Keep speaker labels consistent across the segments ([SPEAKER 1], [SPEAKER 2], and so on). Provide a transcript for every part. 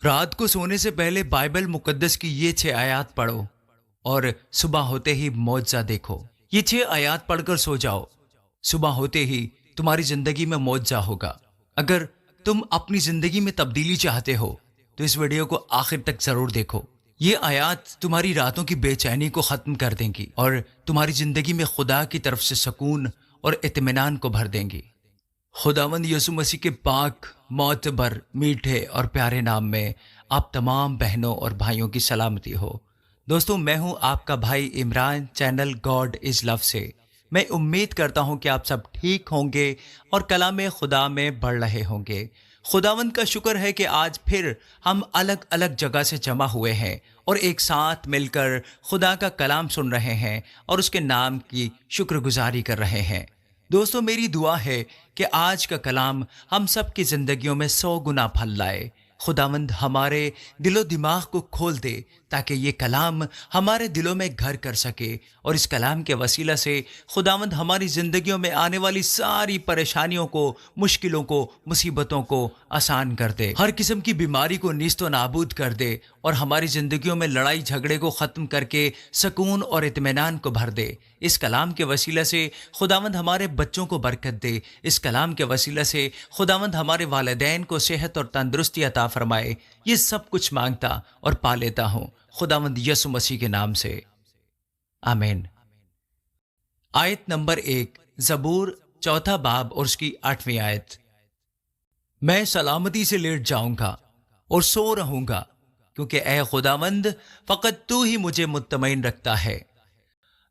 [SPEAKER 1] رات کو سونے سے پہلے بائبل مقدس کی یہ 6 آیات پڑھو اور صبح ہوتے ہی معجزہ دیکھو۔ یہ 6 آیات پڑھ کر سو جاؤ، صبح ہوتے ہی تمہاری زندگی میں معجزہ ہوگا۔ اگر تم اپنی زندگی میں تبدیلی چاہتے ہو تو اس ویڈیو کو آخر تک ضرور دیکھو۔ یہ آیات تمہاری راتوں کی بے چینی کو ختم کر دیں گی اور تمہاری زندگی میں خدا کی طرف سے سکون اور اطمینان کو بھر دیں گی۔ خداوند یسوع مسیح کے پاک، معتبر، میٹھے اور پیارے نام میں آپ تمام بہنوں اور بھائیوں کی سلامتی ہو۔ دوستوں، میں ہوں آپ کا بھائی عمران، چینل گاڈ از لو سے۔ میں امید کرتا ہوں کہ آپ سب ٹھیک ہوں گے اور کلام خدا میں بڑھ رہے ہوں گے۔ خداوند کا شکر ہے کہ آج پھر ہم الگ الگ جگہ سے جمع ہوئے ہیں اور ایک ساتھ مل کر خدا کا کلام سن رہے ہیں اور اس کے نام کی شکر گزاری کر رہے ہیں۔ دوستو، میری دعا ہے کہ آج کا کلام ہم سب کی زندگیوں میں 100 گنا پھل لائے۔ خداوند ہمارے دل و دماغ کو کھول دے تاکہ یہ کلام ہمارے دلوں میں گھر کر سکے، اور اس کلام کے وسیلہ سے خداوند ہماری زندگیوں میں آنے والی ساری پریشانیوں کو، مشکلوں کو، مصیبتوں کو آسان کر دے، ہر قسم کی بیماری کو نیست و نابود کر دے، اور ہماری زندگیوں میں لڑائی جھگڑے کو ختم کر کے سکون اور اطمینان کو بھر دے۔ اس کلام کے وسیلہ سے خداوند ہمارے بچوں کو برکت دے۔ اس کلام کے وسیلہ سے خداوند ہمارے والدین کو صحت اور تندرستی عطا فرمائے۔ یہ سب کچھ مانگتا اور پا لیتا ہوں خداوند یسوع مسیح کے نام سے، آمین۔ آیت نمبر 1، زبور 4 باب اور اس کی 8ویں آیت۔ میں سلامتی سے لیٹ جاؤں گا اور سو رہوں گا، کیونکہ اے خداوند فقط تو ہی مجھے مطمئن رکھتا ہے۔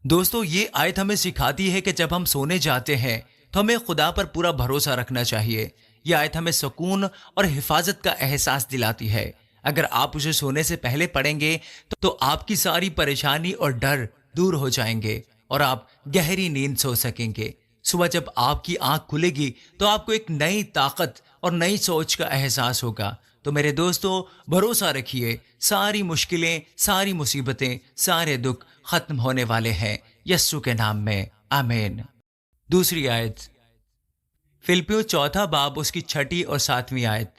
[SPEAKER 1] دوستو، یہ آیت ہمیں سکھاتی ہے کہ جب ہم سونے جاتے ہیں تو ہمیں خدا پر پورا بھروسہ رکھنا چاہیے۔ یہ آیت ہمیں سکون اور حفاظت کا احساس دلاتی ہے۔ اگر آپ اسے سونے سے پہلے پڑھیں گے تو آپ کی ساری پریشانی اور ڈر دور ہو جائیں گے اور آپ گہری نیند سو سکیں گے۔ صبح جب آپ کی آنکھ کھلے گی تو آپ کو ایک نئی طاقت اور نئی سوچ کا احساس ہوگا۔ تو میرے دوستو، بھروسہ رکھیے، ساری مشکلیں، ساری مصیبتیں، سارے دکھ ختم ہونے والے ہیں یسوع کے نام میں، آمین۔ دوسری آیت، فلپیوں 4 باب اس کی 6 اور 7ویں آیت۔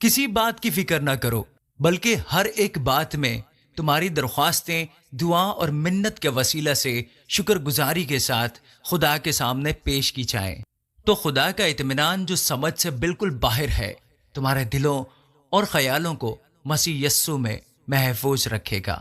[SPEAKER 1] کسی بات کی فکر نہ کرو، بلکہ ہر ایک بات میں تمہاری درخواستیں دعا اور منت کے وسیلہ سے شکر گزاری کے ساتھ خدا کے سامنے پیش کی جائیں، تو خدا کا اطمینان جو سمجھ سے بالکل باہر ہے تمہارے دلوں اور خیالوں کو مسیح یسوع میں محفوظ رکھے گا۔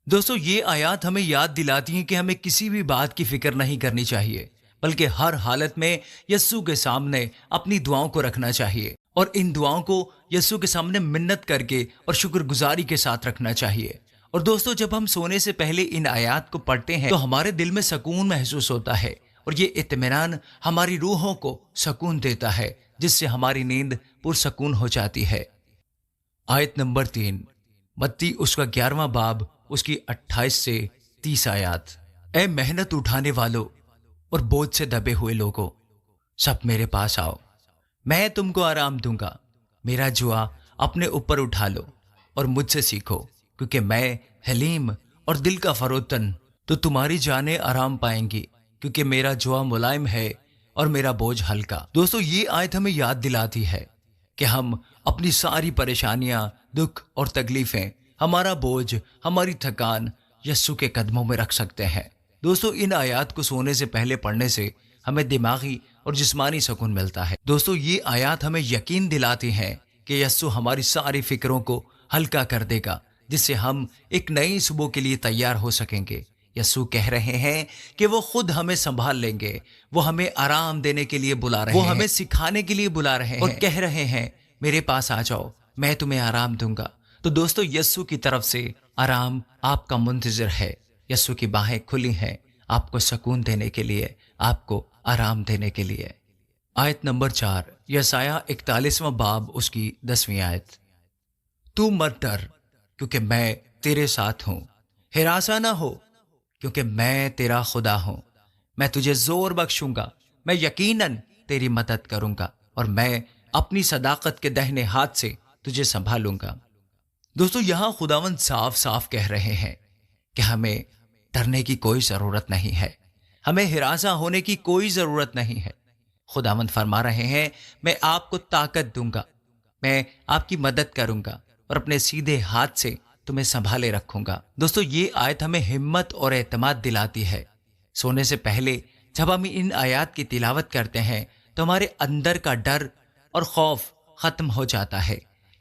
[SPEAKER 1] دوستو، یہ آیات ہمیں یاد دلاتی ہیں کہ ہمیں کسی بھی بات کی فکر نہیں کرنی چاہیے، بلکہ ہر حالت میں یسوع کے سامنے اپنی دعاؤں کو رکھنا چاہیے، اور ان دعاؤں کو یسوع کے سامنے منت کر کے اور شکر گزاری کے ساتھ رکھنا چاہیے۔ اور دوستو، جب ہم سونے سے پہلے ان آیات کو پڑھتے ہیں تو ہمارے دل میں سکون محسوس ہوتا ہے، اور یہ اطمینان ہماری روحوں کو سکون دیتا ہے، جس سے ہماری نیند پرسکون ہو جاتی ہے۔ آیت نمبر 3، متی اس کا 11واں باب اس کی 28 سے 30 آیات۔ اے محنت اٹھانے والوں اور بوجھ سے دبے ہوئے لوگوں، سب میرے پاس آؤ، میں تم کو آرام دوں گا۔ میرا جوا اپنے اوپر اٹھا لو اور مجھ سے سیکھو، کیونکہ میں حلیم اور دل کا فروتن، تو تمہاری جانیں آرام پائیں گی، کیونکہ میرا جوا ملائم ہے اور میرا بوجھ ہلکا۔ دوستو، یہ آیت ہمیں یاد دلاتی ہے کہ ہم اپنی ساری پریشانیاں، دکھ اور تکلیفیں، ہمارا بوجھ، ہماری تھکان یسوع کے قدموں میں رکھ سکتے ہیں۔ دوستو، ان آیات کو سونے سے پہلے پڑھنے سے ہمیں دماغی اور جسمانی سکون ملتا ہے۔ دوستو، یہ آیات ہمیں یقین دلاتی ہیں کہ یسوع ہماری ساری فکروں کو ہلکا کر دے گا، جس سے ہم ایک نئی صبح کے لیے تیار ہو سکیں گے۔ یسوع کہہ رہے ہیں کہ وہ خود ہمیں سنبھال لیں گے، وہ ہمیں آرام دینے کے لیے بلا رہے ہیں، وہ ہمیں سکھانے کے لیے بلا رہے ہیں اور کہہ رہے ہیں میرے پاس آ جاؤ، میں تمہیں آرام دوں گا۔ تو دوستو، یسوع کی طرف سے آرام آپ کا منتظر ہے۔ یسوع کی باہیں کھلی ہیں آپ کو سکون دینے کے لیے، آپ کو آرام دینے کے لیے۔ آیت نمبر 4، یسایہ 41واں باب اس کی 10ویں آیت۔ تو مت ڈر، کیونکہ میں تیرے ساتھ ہوں، ہراساں نہ ہو، کیونکہ میں تیرا خدا ہوں۔ میں تجھے زور بخشوں گا، میں یقیناً تیری مدد کروں گا، اور میں اپنی صداقت کے دہنے ہاتھ سے تجھے سنبھالوں گا۔ دوستو، یہاں خداوند صاف صاف کہہ رہے ہیں کہ ہمیں ڈرنے کی کوئی ضرورت نہیں ہے، ہمیں ہراساں ہونے کی کوئی ضرورت نہیں ہے۔ خداوند فرما رہے ہیں میں آپ کو طاقت دوں گا، میں آپ کی مدد کروں گا اور اپنے سیدھے ہاتھ سے تمہیں سنبھالے رکھوں گا۔ دوستو یہ آیت ہمیں ہمت اور اعتماد دلاتی ہے۔ سونے سے پہلے جب ہم ان آیات کی تلاوت کرتے ہیں تو ہمارے اندر کا ڈر اور خوف ختم ہو جاتا ہے۔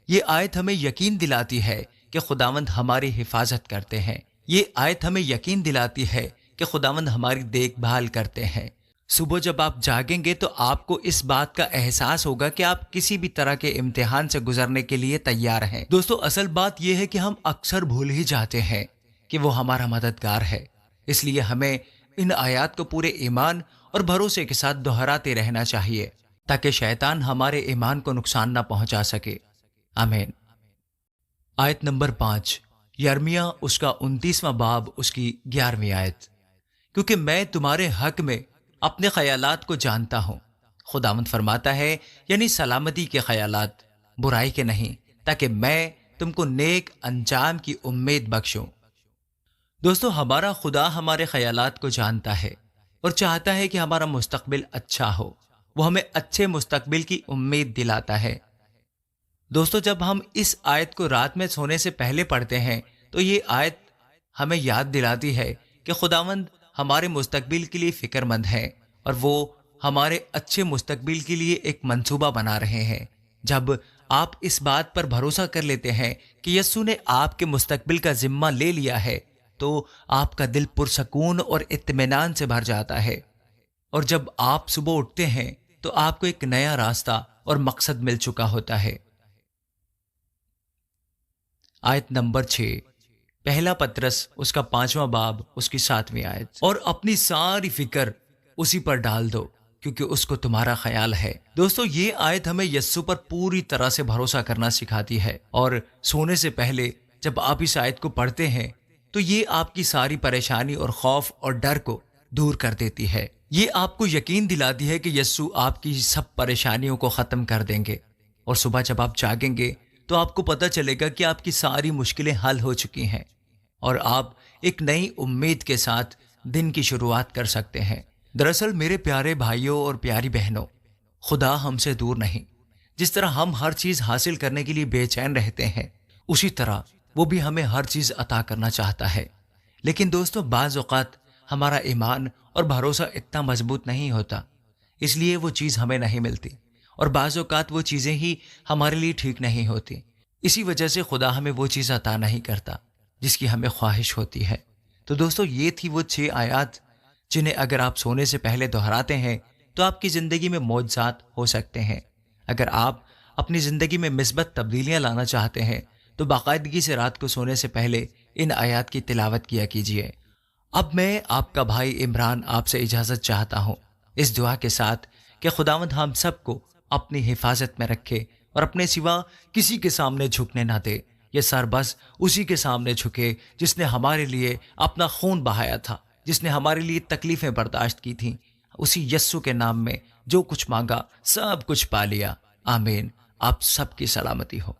[SPEAKER 1] یہ آیت ہمیں یقین دلاتی ہے کہ خداوند ہماری حفاظت کرتے ہیں۔ یہ آیت ہمیں یقین دلاتی ہے کہ خداوند ہماری دیکھ بھال کرتے ہیں۔ صبح جب آپ جاگیں گے تو آپ کو اس بات کا احساس ہوگا کہ آپ کسی بھی طرح کے امتحان سے گزرنے کے لیے تیار ہیں۔ دوستو اصل بات یہ ہے کہ ہم اکثر بھول ہی جاتے ہیں کہ وہ ہمارا مددگار ہے، اس لیے ہمیں ان آیات کو پورے ایمان اور بھروسے کے ساتھ دہراتے رہنا چاہیے تاکہ شیطان ہمارے ایمان کو نقصان نہ پہنچا سکے۔ آمین۔ آیت نمبر 5، یرمیہ اس کا 29واں باب اس کی 11ویں آیت۔ کیونکہ میں تمہارے حق میں اپنے خیالات کو جانتا ہوں، خداوند فرماتا ہے، یعنی سلامتی کے خیالات، برائی کے نہیں، تاکہ میں تم کو نیک انجام کی امید بخشوں۔ دوستو ہمارا خدا ہمارے خیالات کو جانتا ہے اور چاہتا ہے کہ ہمارا مستقبل اچھا ہو۔ وہ ہمیں اچھے مستقبل کی امید دلاتا ہے۔ دوستو جب ہم اس آیت کو رات میں سونے سے پہلے پڑھتے ہیں تو یہ آیت ہمیں یاد دلاتی ہے کہ خداوند ہمارے مستقبل کے لیے فکر مند ہے اور وہ ہمارے اچھے مستقبل کے لیے ایک منصوبہ بنا رہے ہیں۔ جب آپ اس بات پر بھروسہ کر لیتے ہیں کہ یسوع نے آپ کے مستقبل کا ذمہ لے لیا ہے تو آپ کا دل پرسکون اور اطمینان سے بھر جاتا ہے، اور جب آپ صبح اٹھتے ہیں تو آپ کو ایک نیا راستہ اور مقصد مل چکا ہوتا ہے۔ آیت نمبر 6، پہلا پترس اس کا 5واں باب اس کی 7ویں آیت۔ اور اپنی ساری فکر اسی پر ڈال دو کیونکہ اس کو تمہارا خیال ہے۔ دوستو یہ آیت ہمیں یسوع پر پوری طرح سے بھروسہ کرنا سکھاتی ہے، اور سونے سے پہلے جب آپ اس آیت کو پڑھتے ہیں تو یہ آپ کی ساری پریشانی اور خوف اور ڈر کو دور کر دیتی ہے۔ یہ آپ کو یقین دلاتی ہے کہ یسوع آپ کی سب پریشانیوں کو ختم کر دیں گے، اور صبح جب آپ جاگیں گے تو آپ کو پتہ چلے گا کہ آپ کی ساری مشکلیں حل ہو چکی ہیں اور آپ ایک نئی امید کے ساتھ دن کی شروعات کر سکتے ہیں۔ دراصل میرے پیارے بھائیوں اور پیاری بہنوں، خدا ہم سے دور نہیں۔ جس طرح ہم ہر چیز حاصل کرنے کے لیے بے چین رہتے ہیں، اسی طرح وہ بھی ہمیں ہر چیز عطا کرنا چاہتا ہے۔ لیکن دوستو بعض اوقات ہمارا ایمان اور بھروسہ اتنا مضبوط نہیں ہوتا، اس لیے وہ چیز ہمیں نہیں ملتی، اور بعض اوقات وہ چیزیں ہی ہمارے لیے ٹھیک نہیں ہوتی۔ اسی وجہ سے خدا ہمیں وہ چیز عطا نہیں کرتا جس کی ہمیں خواہش ہوتی ہے۔ تو دوستو یہ تھی وہ 6 آیات جنہیں اگر آپ سونے سے پہلے دہراتے ہیں تو آپ کی زندگی میں معجزات ہو سکتے ہیں۔ اگر آپ اپنی زندگی میں مثبت تبدیلیاں لانا چاہتے ہیں تو باقاعدگی سے رات کو سونے سے پہلے ان آیات کی تلاوت کیا کیجیے۔ اب میں آپ کا بھائی عمران آپ سے اجازت چاہتا ہوں، اس دعا کے ساتھ کہ خداوند ہم سب کو اپنی حفاظت میں رکھے اور اپنے سوا کسی کے سامنے جھکنے نہ دے۔ یہ سر بس اسی کے سامنے جھکے جس نے ہمارے لیے اپنا خون بہایا تھا، جس نے ہمارے لیے تکلیفیں برداشت کی تھیں۔ اسی یسوع کے نام میں جو کچھ مانگا سب کچھ پا لیا۔ آمین۔ آپ سب کی سلامتی ہو۔